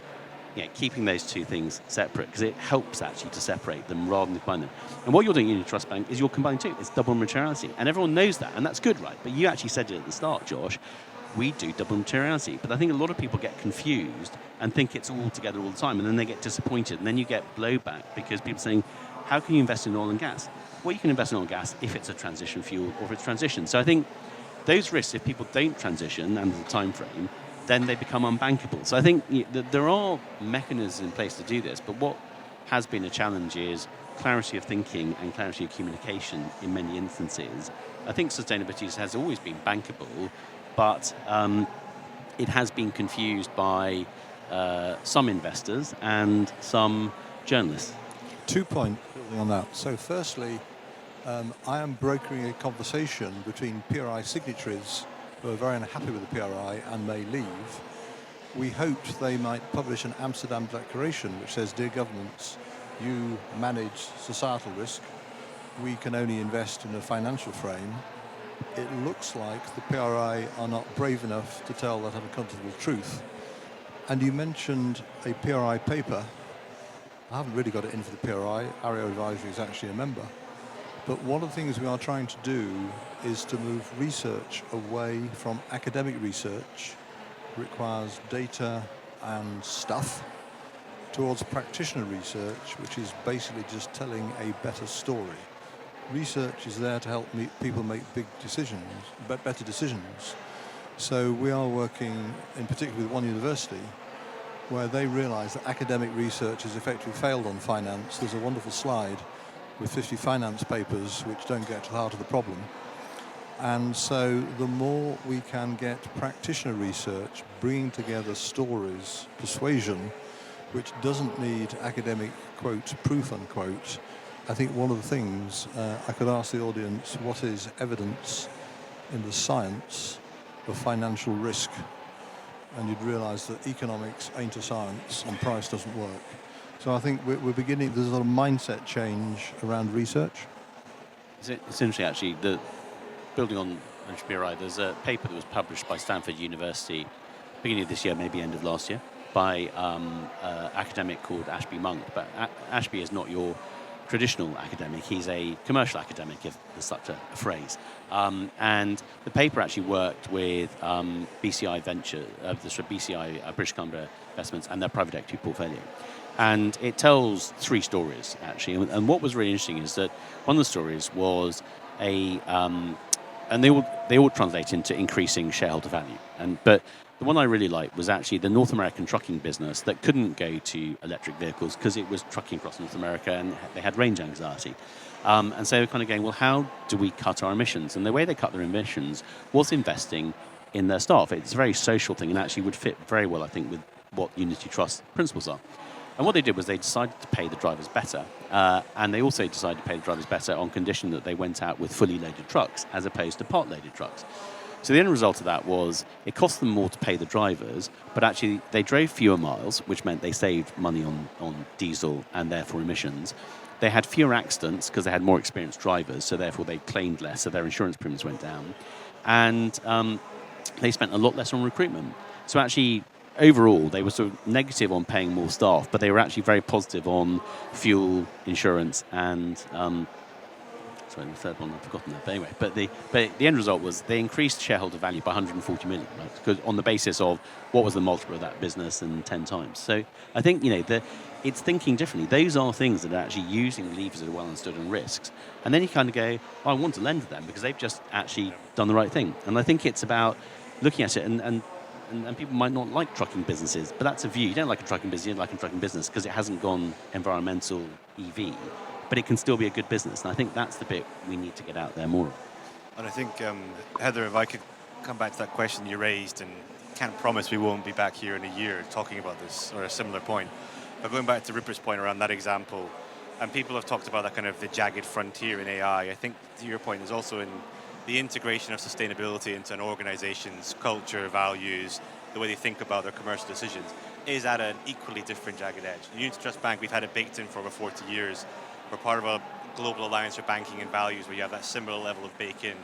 keeping those two things separate, because it helps actually to separate them rather than combine them. And what you're doing in your trust bank is you're combining two. It's double materiality, and everyone knows that, and that's good, right? But you actually said it at the start, Josh. We do double materiality, but I think a lot of people get confused and think it's all together all the time, and then they get disappointed, and then you get blowback because people are saying, how can you invest in oil and gas? Well, you can invest in oil and gas if it's a transition fuel or if it's transition. So I think those risks, if people don't transition under the time frame, then they become unbankable. So I think there are mechanisms in place to do this, but what has been a challenge is clarity of thinking and clarity of communication in many instances. I think sustainability has always been bankable, but it has been confused by some investors and some journalists. 2 points building on that. So firstly, I am brokering a conversation between PRI signatories who are very unhappy with the PRI and may leave. We hoped they might publish an Amsterdam Declaration which says, dear governments, you manage societal risk. We can only invest in a financial frame. It looks like the PRI are not brave enough to tell that uncomfortable truth. And you mentioned a PRI paper. I haven't really got it in for the PRI. Ario Advisory is actually a member. But one of the things we are trying to do is to move research away from academic research, requires data and stuff, towards practitioner research, which is basically just telling a better story. Research is there to help people make big decisions, but better decisions. So we are working in particular with one university where they realise that academic research has effectively failed on finance. There's a wonderful slide with 50 finance papers which don't get to the heart of the problem. And so the more we can get practitioner research, bringing together stories, persuasion, which doesn't need academic, quote, proof, unquote, I think one of the things, I could ask the audience, what is evidence in the science of financial risk? And you'd realise that economics ain't a science and price doesn't work. So I think we're beginning, there's a lot of mindset change around research. It's interesting, actually, that building on PRI, there's a paper that was published by Stanford University beginning of this year, maybe end of last year, by an academic called Ashby Monk. But Ashby is not your traditional academic. He's a commercial academic, if there's such a phrase. And the paper actually worked with BCI Venture, BCI British Columbia Investments, and their private equity portfolio. And it tells three stories, actually. And what was really interesting is that one of the stories was and they all translate into increasing shareholder value. But the one I really liked was actually the North American trucking business that couldn't go to electric vehicles because it was trucking across North America and they had range anxiety. And so they were kind of going, well, how do we cut our emissions? And the way they cut their emissions was investing in their staff. It's a very social thing and actually would fit very well, I think, with what Unity Trust principles are. And what they did was they decided to pay the drivers better. And they also decided to pay the drivers better on condition that they went out with fully loaded trucks as opposed to part-loaded trucks. So the end result of that was it cost them more to pay the drivers, but actually they drove fewer miles, which meant they saved money on diesel and therefore emissions. They had fewer accidents because they had more experienced drivers, so therefore they claimed less, so their insurance premiums went down. And they spent a lot less on recruitment. So actually, overall, they were sort of negative on paying more staff, but they were actually very positive on fuel, insurance, and sorry, the third one I've forgotten that. But anyway, but the end result was they increased shareholder value by 140 million, right? Because on the basis of what was the multiple of that business and 10 times. So I think it's thinking differently. Those are things that are actually using levers that are well understood and risks. And then you kind of go, oh, I want to lend to them because they've just actually done the right thing. And I think it's about looking at it and people might not like trucking businesses, but that's a view. You don't like a trucking business, you don't like a trucking business because it hasn't gone environmental EV, but it can still be a good business. And I think that's the bit we need to get out there more of. And I think, Heather, if I could come back to that question you raised, and can't promise we won't be back here in a year talking about this or a similar point, but going back to Rupert's point around that example, and people have talked about that kind of the jagged frontier in AI, I think to your point is also in the integration of sustainability into an organization's culture, values, the way they think about their commercial decisions, is at an equally different jagged edge. Unity Trust Bank, we've had it baked in for over 40 years. We're part of a global alliance for banking and values where you have that similar level of bake-in.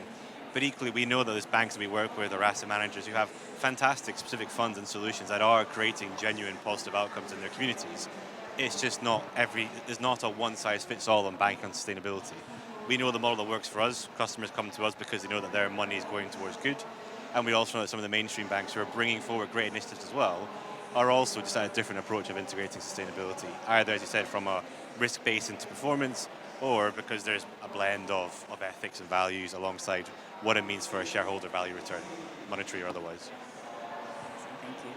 But equally, we know that there's banks that we work with or asset managers who have fantastic specific funds and solutions that are creating genuine positive outcomes in their communities. It's just there's not a one-size-fits-all on banking on sustainability. We know the model that works for us. Customers come to us because they know that their money is going towards good. And we also know that some of the mainstream banks who are bringing forward great initiatives as well are also just at a different approach of integrating sustainability, either, as you said, from a risk base into performance, or because there's a blend of ethics and values alongside what it means for a shareholder value return, monetary or otherwise. Thank you.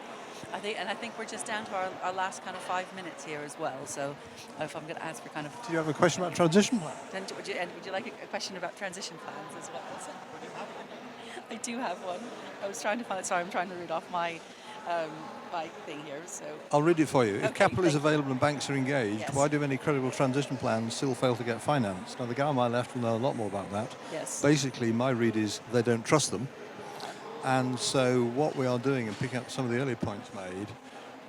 I think we're just down to our last kind of 5 minutes here as well. So if I'm going to ask for kind of... Do you have a question about transition plan? Would you like a question about transition plans as well? So, I do have one. I was trying to find it. Sorry, I'm trying to read off my thing here. So I'll read it for you. If Okay, capital is thank you. available and banks are engaged, Yes. why do many credible transition plans still fail to get financed? Now, the guy on my left will know a lot more about that. yes. Basically, my read is they don't trust them. And so what we are doing, and picking up some of the earlier points made,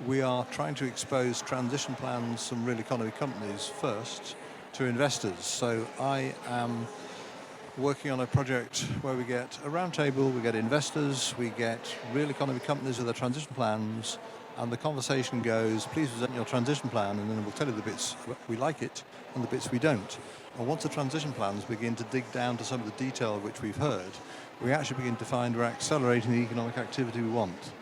we are trying to expose transition plans from real economy companies first to investors. So I am working on a project where we get a roundtable, we get investors, we get real economy companies with their transition plans, and the conversation goes, please present your transition plan, and then we'll tell you the bits we like it and the bits we don't. And once the transition plans begin to dig down to some of the detail which we've heard, we actually begin to find we're accelerating the economic activity we want.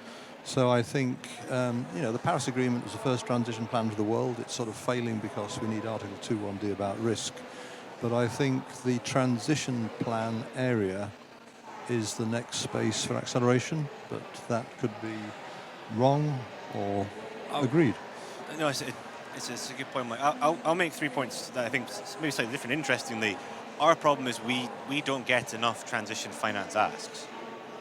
So I think, the Paris Agreement was the first transition plan for the world. It's sort of failing because we need Article 2.1D about risk. But I think the transition plan area is the next space for acceleration, but that could be wrong or agreed. No, it's a good point, Mike. I'll make 3 points that I think maybe slightly different. Interestingly, our problem is we don't get enough transition finance asks.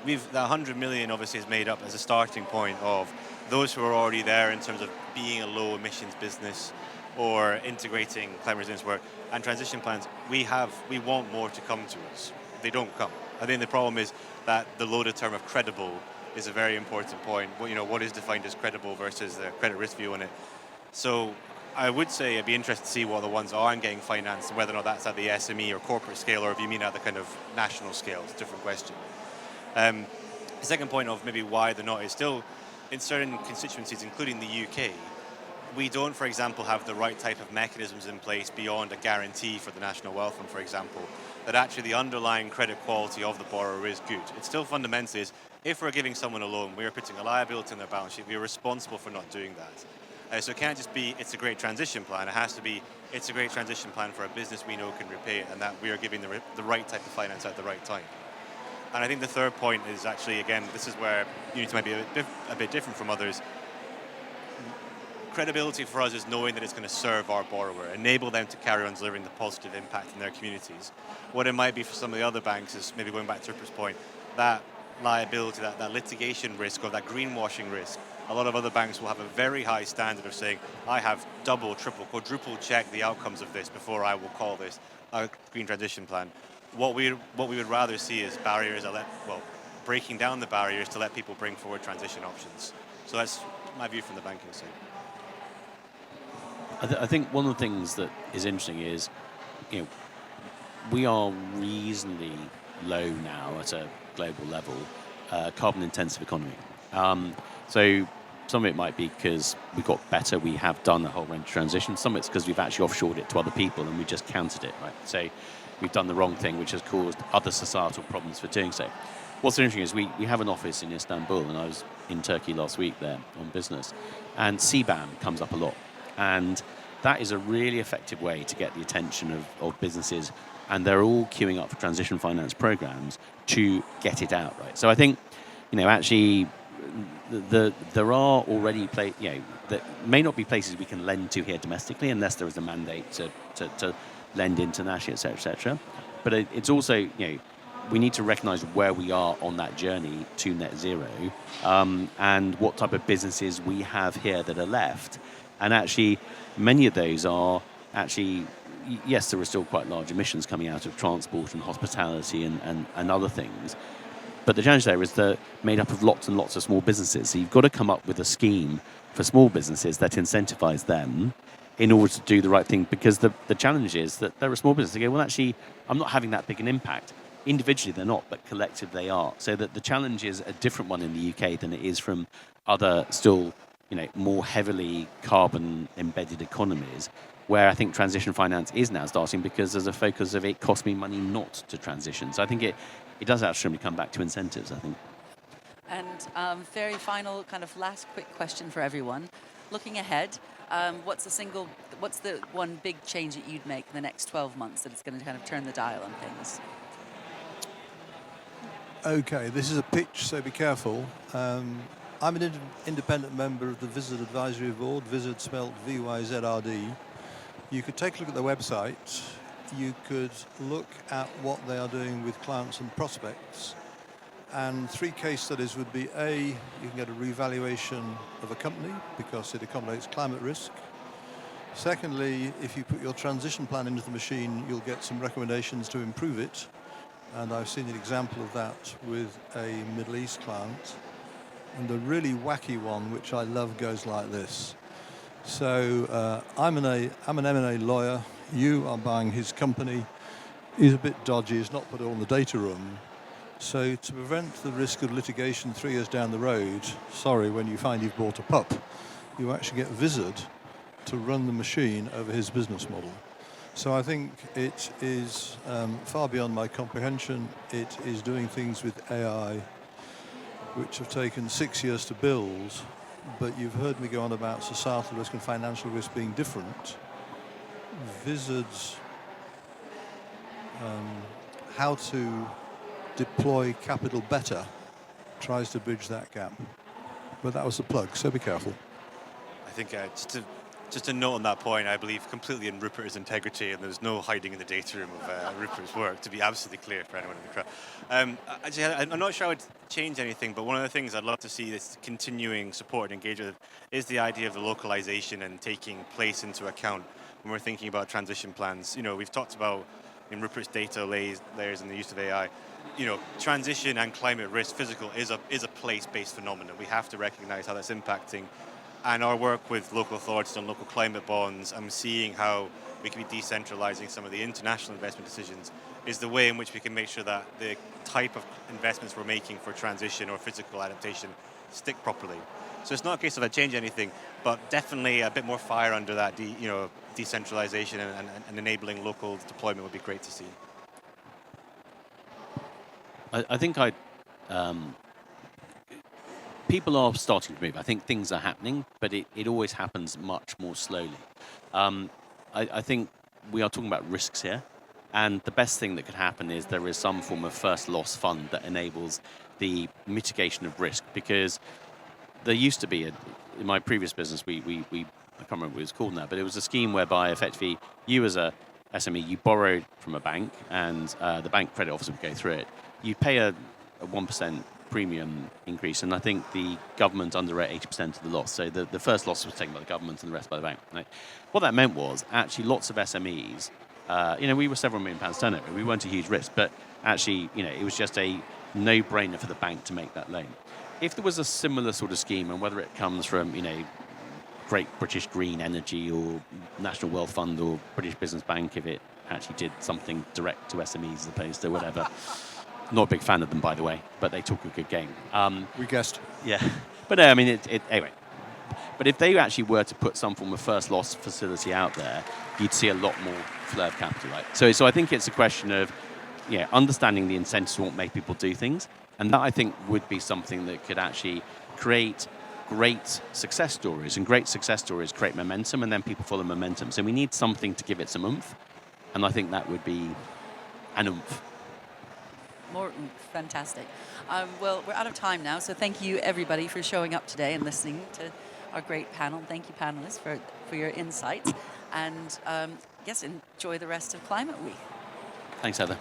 The 100 million obviously is made up as a starting point of those who are already there in terms of being a low emissions business or integrating climate resilience work and transition plans. We want more to come to us. They don't come. I think the problem is that the loaded term of credible is a very important point. What is defined as credible versus the credit risk view on it. So I would say I'd be interested to see what the ones aren't getting financed, and whether or not that's at the SME or corporate scale, or if you mean at the kind of national scale. It's a different question. The second point of maybe why they're not is still in certain constituencies, including the UK, we don't, for example, have the right type of mechanisms in place beyond a guarantee for the National Wealth Fund, for example, that actually the underlying credit quality of the borrower is good. It still fundamentally is, if we're giving someone a loan, we're putting a liability on their balance sheet, we're responsible for not doing that. So it can't just be, it's a great transition plan. It has to be, it's a great transition plan for a business we know can repay it, and that we are giving the right type of finance at the right time. And I think the third point is actually, again, this is where Unity might be a bit different from others. Credibility for us is knowing that it's going to serve our borrower, enable them to carry on delivering the positive impact in their communities. What it might be for some of the other banks is, maybe going back to Rupert's point, that liability, that litigation risk or that greenwashing risk. A lot of other banks will have a very high standard of saying, I have double, triple, quadruple checked the outcomes of this before I will call this a green transition plan. What we would rather see is barriers that breaking down the barriers to let people bring forward transition options. So that's my view from the banking side. I think one of the things that is interesting is, we are reasonably low now at a global level, carbon-intensive economy. So some of it might be because we got better, we have done a whole range of transitions. Some of it's because we've actually offshored it to other people and we just counted it, right? So we've done the wrong thing, which has caused other societal problems for doing so. What's interesting is we have an office in Istanbul, and I was in Turkey last week there on business, and CBAM comes up a lot. And that is a really effective way to get the attention of businesses, and they're all queuing up for transition finance programs to get it out, right? So I think, actually, there are already that may not be places we can lend to here domestically unless there is a mandate to lend internationally, et cetera, et cetera. But it's also, we need to recognize where we are on that journey to net zero, and what type of businesses we have here that are left. And actually, many of those are actually, yes, there are still quite large emissions coming out of transport and hospitality and other things. But the challenge there is they're made up of lots and lots of small businesses. So you've got to come up with a scheme for small businesses that incentivize them in order to do the right thing. Because the challenge is that there are small businesses that go, well, actually, I'm not having that big an impact. individually they're not, but collectively they are. So that the challenge is a different one in the UK than it is from other still, more heavily carbon embedded economies, where I think transition finance is now starting because there's a focus of it costs me money not to transition. So I think it does actually come back to incentives, I think. And very final, kind of last quick question for everyone. Looking ahead, what's the one big change that you'd make in the next 12 months that is going to kind of turn the dial on things? Okay, this is a pitch, so be careful. I'm an independent member of the Vizard Advisory Board, Vizard spelt VYZRD. You could take a look at their website. You could look at what they are doing with clients and prospects. And 3 case studies would be A, you can get a revaluation of a company because it accommodates climate risk. Secondly, if you put your transition plan into the machine, you'll get some recommendations to improve it. And I've seen an example of that with a Middle East client. And the really wacky one, which I love, goes like this. So I'm an M&A lawyer. You are buying his company. He's a bit dodgy. He's not put it on the data room. So to prevent the risk of litigation 3 years down the road, when you find you've bought a pup, you actually get Vizard to run the machine over his business model. So I think it is far beyond my comprehension. It is doing things with AI which have taken 6 years to build, but you've heard me go on about societal risk and financial risk being different. Vizard's how to deploy capital better tries to bridge that gap. But that was the plug, so be careful. I think just a note on that point, I believe completely in Rupert's integrity, and there's no hiding in the data room of Rupert's work, to be absolutely clear for anyone in the crowd. Actually, I'm not sure I would change anything, but one of the things I'd love to see this continuing support and engagement is the idea of the localization and taking place into account when we're thinking about transition plans. We've talked about in Rupert's data layers and the use of AI. Transition and climate risk, physical, is a place-based phenomenon. We have to recognize how that's impacting. And our work with local authorities on local climate bonds, I'm seeing how we can be decentralizing some of the international investment decisions, is the way in which we can make sure that the type of investments we're making for transition or physical adaptation stick properly. So it's not a case of I change anything, but definitely a bit more fire under that decentralization and enabling local deployment would be great to see. I think people are starting to move. I think things are happening, but it always happens much more slowly. I think we are talking about risks here, and the best thing that could happen is there is some form of first loss fund that enables the mitigation of risk, because there used to be, in my previous business, I can't remember what it was called now, but it was a scheme whereby effectively you as a SME, you borrowed from a bank, and the bank credit officer would go through it. You pay a 1% premium increase, and I think the government underwrote 80% of the loss. So the first loss was taken by the government and the rest by the bank. Right? What that meant was actually lots of SMEs, we were several £1 million turnover. We weren't a huge risk, but actually, it was just a no-brainer for the bank to make that loan. If there was a similar sort of scheme, and whether it comes from, Great British Green Energy or National Wealth Fund or British Business Bank, if it actually did something direct to SMEs as opposed to whatever. Not a big fan of them, by the way, but they talk a good game. We guessed. Yeah. But no, I mean, anyway. But if they actually were to put some form of first loss facility out there, you'd see a lot more flow of capital, right? So I think it's a question of understanding the incentives won't make people do things. And that, I think, would be something that could actually create great success stories. And great success stories create momentum, and then people follow momentum. So we need something to give it some oomph. And I think that would be an oomph. More fantastic. Well, we're out of time now, so thank you everybody for showing up today and listening to our great panel. Thank you, panelists, for your insights. And yes, enjoy the rest of Climate Week. Thanks, Heather.